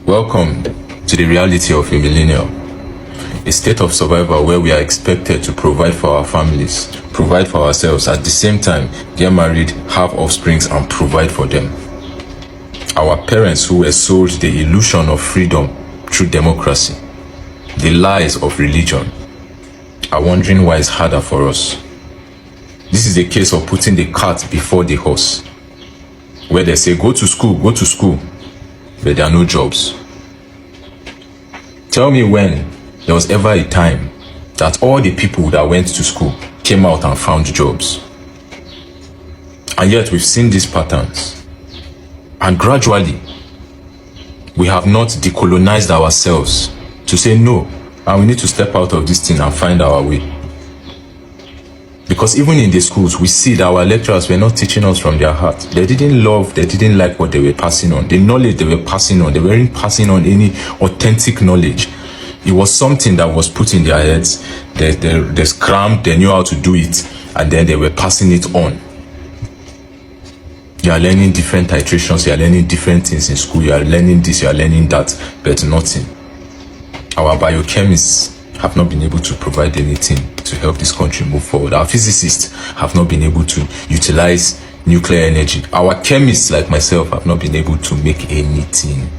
Welcome to the reality of a millennial, a state of survival where we are expected to provide for our families, provide for ourselves, at the same time get married, have offsprings, and provide for them. Our parents who were sold the illusion of freedom through democracy, the lies of religion, are wondering why it's harder for us. This is a case of putting the cart before the horse, where they say go to school, but there are no jobs. Tell me when there was ever a time that all the people that went to school came out and found jobs. And yet we've seen these patterns. And gradually, we have not decolonized ourselves to say no, and we need to step out of this thing and find our way. Because even in the schools, we see that our lecturers were not teaching us from their heart. They didn't like what they were passing on. The knowledge they were passing on, they weren't passing on any authentic knowledge. It was something that was put in their heads. They crammed, they knew how to do it, and then they were passing it on. You are learning different titrations, you are learning different things in school, you are learning this, you are learning that, but nothing. Our biochemists have not been able to provide anything to help this country move forward. Our physicists have not been able to utilize nuclear energy. Our chemists, like myself, have not been able to make anything.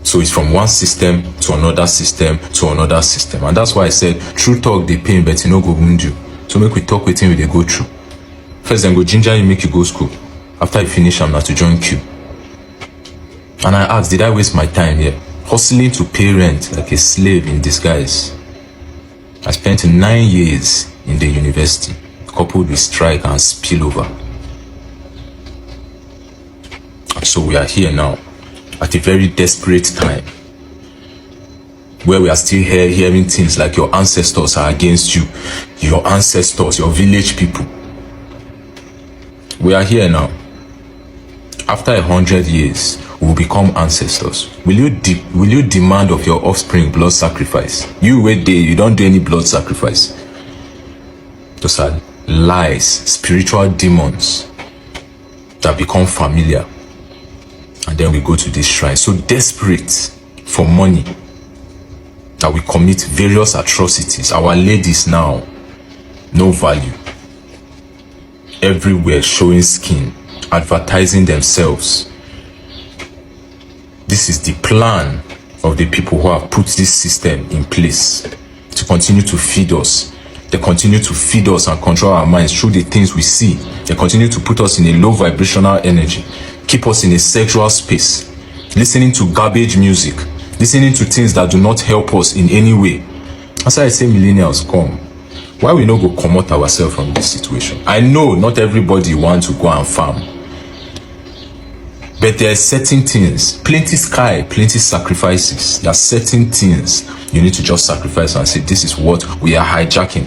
So it's from one system to another system to another system. And that's why I said, true talk, they pain, but you know go wound you. So make we talk with him, they go through. First, then go ginger you, make you go school. After you finish, I'm not to join queue. And I asked, did I waste my time here? Hustling to pay rent like a slave in disguise. I spent 9 years in the university, coupled with strike and spillover. And so we are here now, at a very desperate time, where we are still here hearing things like your ancestors are against you, your ancestors, your village people. We are here now. After 100 years, we will become ancestors. Will you demand of your offspring blood sacrifice? You wait there, you don't do any blood sacrifice. Those are lies, spiritual demons that become familiar. And then we go to this shrine, so desperate for money that we commit various atrocities. Our ladies now, no value. Everywhere showing skin, advertising themselves. This is the plan of the people who have put this system in place to continue to feed us. They continue to feed us and control our minds through the things we see. They continue to put us in a low vibrational energy, keep us in a sexual space, listening to garbage music, listening to things that do not help us in any way. That's why I say millennials come. Why we no go comot ourselves from this situation? I know not everybody wants to go and farm. But there are certain things, plenty sky, plenty sacrifices. There are certain things you need to just sacrifice and say, this is what we are hijacking.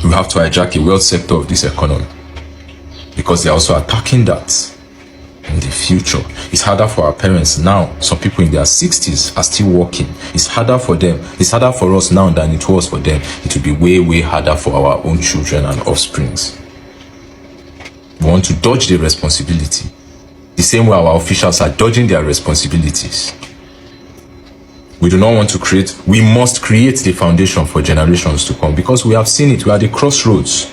We have to hijack a wealth sector of this economy, because they are also attacking that in the future. It's harder for our parents now. Some people in their 60s are still working. It's harder for them. It's harder for us now than it was for them. It will be way, way harder for our own children and offsprings. We want to dodge the responsibility, the same way our officials are dodging their responsibilities. We do not want to create, we must create the foundation for generations to come, because we have seen it. We are at the crossroads.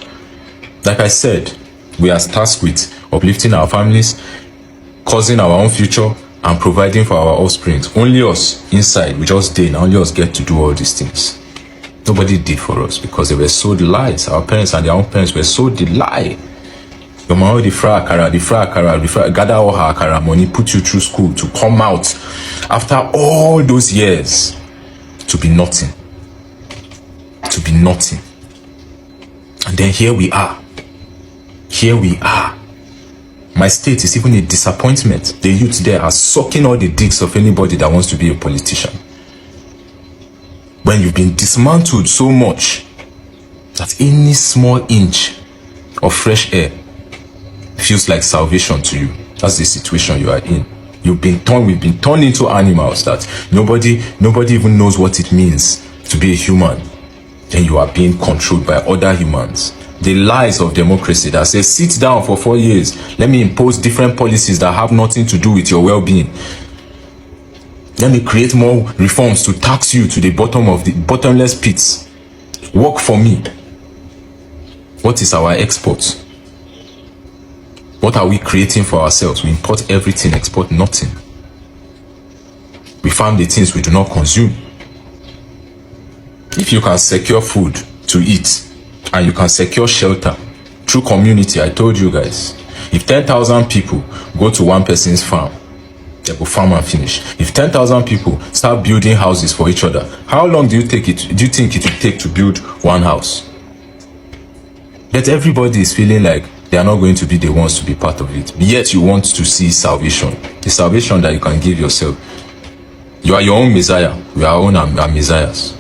Like I said, we are tasked with uplifting our families, causing our own future, and providing for our offsprings. Only us inside, we just did, only us get to do all these things. Nobody did for us, because they were sold lies. Our parents and their own parents were sold the lie. Your mama, the fry akara, gather all her akara money, put you through school to come out after all those years to be nothing. To be nothing. And then here we are. Here we are. My state is even a disappointment. The youth there are sucking all the dicks of anybody that wants to be a politician. When you've been dismantled so much that any small inch of fresh air feels like salvation to you. That's the situation you are in. We've been turned into animals that nobody even knows what it means to be a human. Then you are being controlled by other humans. The lies of democracy that says, sit down for 4 years. Let me impose different policies that have nothing to do with your well-being. Let me create more reforms to tax you to the bottom of the bottomless pits. Work for me. What is our export? What are we creating for ourselves? We import everything, export nothing. We farm the things we do not consume. If you can secure food to eat, and you can secure shelter through community, I told you guys, if 10,000 people go to one person's farm, they go farm and finish. If 10,000 people start building houses for each other, how long do you think it will take to build one house? But everybody is feeling like they are not going to be the ones to be part of it. Yet you want to see salvation. The salvation that you can give yourself. You are your own Messiah. We are our own Messiahs.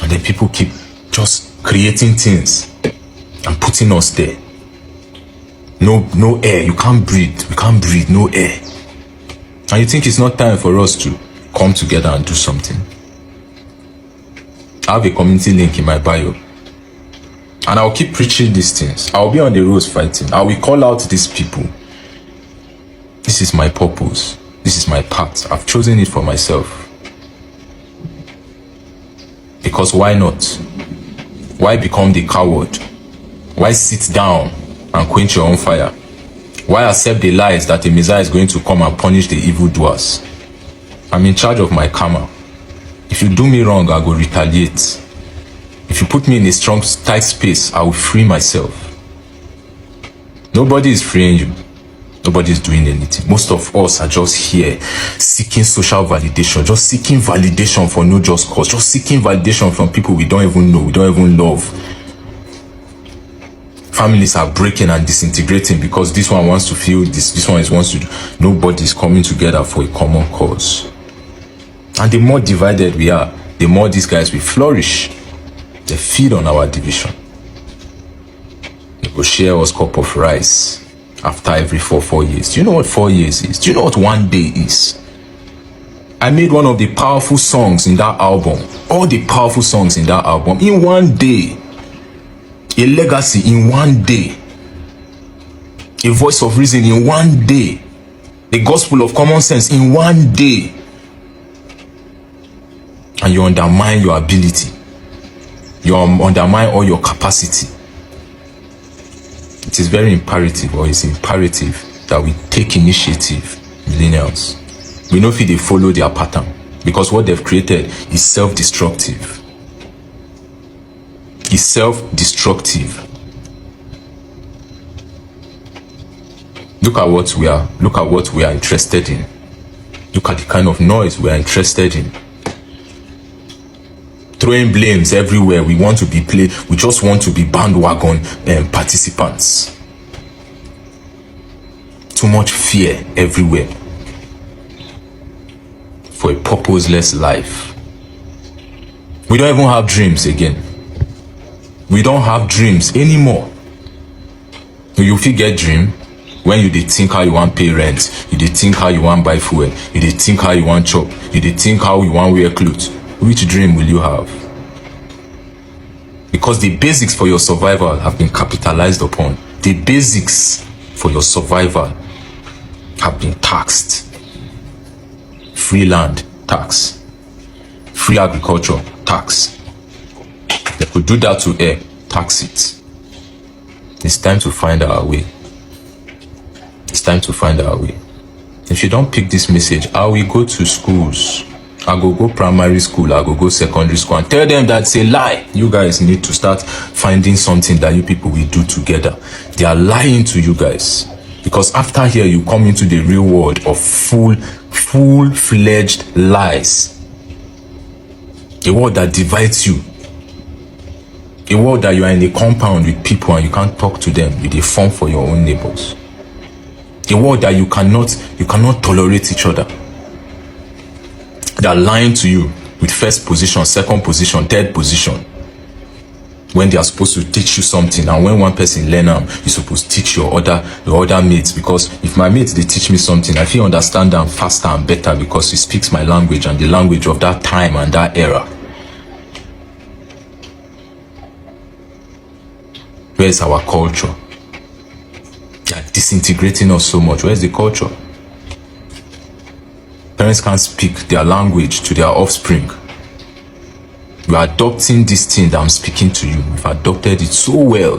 And then people keep just creating things and putting us there. No air. You can't breathe. We can't breathe. No air. And you think it's not time for us to come together and do something? I have a community link in my bio. And I'll keep preaching these things. I'll be on the roads fighting. I will call out these people. This is my purpose. This is my path. I've chosen it for myself. Because why not? Why become the coward? Why sit down and quench your own fire? Why accept the lies that a Messiah is going to come and punish the evildoers? I'm in charge of my karma. If you do me wrong, I will retaliate. If you put me in a strong, tight space, I will free myself. Nobody is freeing you. Nobody is doing anything. Most of us are just here seeking social validation, just seeking validation for no just cause, just seeking validation from people we don't even know, we don't even love. Families are breaking and disintegrating because this one wants to feel this one wants to do. Nobody is coming together for a common cause. And the more divided we are, the more these guys will flourish. They feed on our division. They will share us cup of rice after every 4 years. Do you know what 4 years is? Do you know what 1 day is? I made one of the powerful songs in that album. All the powerful songs in that album in 1 day. A legacy in 1 day. A voice of reason in 1 day. The gospel of common sense in 1 day. And you undermine your ability. You undermine all your capacity. It is very imperative, or it's imperative, that we take initiative, millennials. We know if they follow their pattern, because what they've created is self-destructive. It's self-destructive. Look at what we are interested in. Look at the kind of noise we are interested in. Throwing blames everywhere. We want to be played. We just want to be bandwagon participants. Too much fear everywhere for a purposeless life. We don't even have dreams again. We don't have dreams anymore. You fit get dream when you dey think how you want pay rent, you dey think how you want buy fuel, you dey think how you want chop, you dey think how you want wear clothes. Which dream will you have? Because the basics for your survival have been capitalized upon. The basics for your survival have been taxed. Free land, tax. Free agriculture, tax. They could do that to air, tax it. It's time to find our way. It's time to find our way. If you don't pick this message, I will go to schools. I go primary school, I go secondary school and tell them that it's a lie. You guys need to start finding something that you people will do together. They are lying to you guys. Because after here, you come into the real world of full-fledged lies. A world that divides you. A world that you are in a compound with people and you can't talk to them with a form for your own neighbors. A world that you cannot tolerate each other. They are lying to you with first position, second position, third position. When they are supposed to teach you something, and when one person learn them, you're supposed to teach your other mates. Because if my mates they teach me something, I feel understand them faster and better because he speaks my language and the language of that time and that era. Where is our culture? They are disintegrating us so much. Where is the culture? Parents can't speak their language to their offspring. We are adopting this thing that I'm speaking to you. We've adopted it so well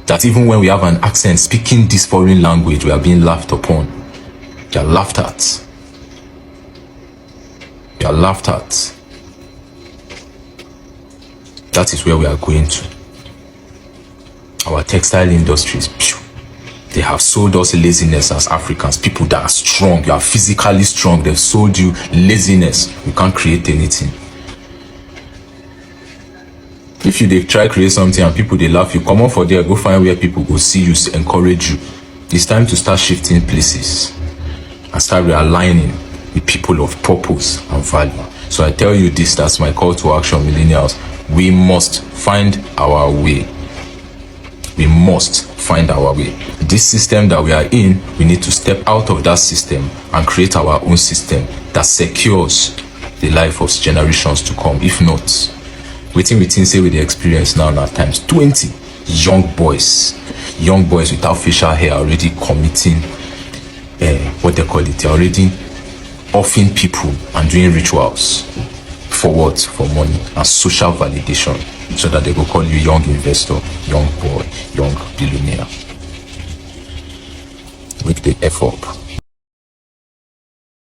that even when we have an accent speaking this foreign language, we are being laughed upon. We are laughed at. We are laughed at. That is where we are going to. Our textile industries, they have sold us laziness as Africans. People that are strong, you are physically strong, they've sold you laziness. You can't create anything. If you try create something and people they laugh, you come on for there, go find where people go see you, encourage you. It's time to start shifting places and start realigning with people of purpose and value. So I tell you this, that's my call to action, millennials. We must find our way. We must find our way. This system that we are in, we need to step out of that system and create our own system that secures the life of generations to come. If not, waiting with say with the experience now at times 20 young boys without facial hair already committing what they call it, they're already offing people and doing rituals. For what? For money and social validation, so that they go call you young investor, young boy, young billionaire. Wake the F up.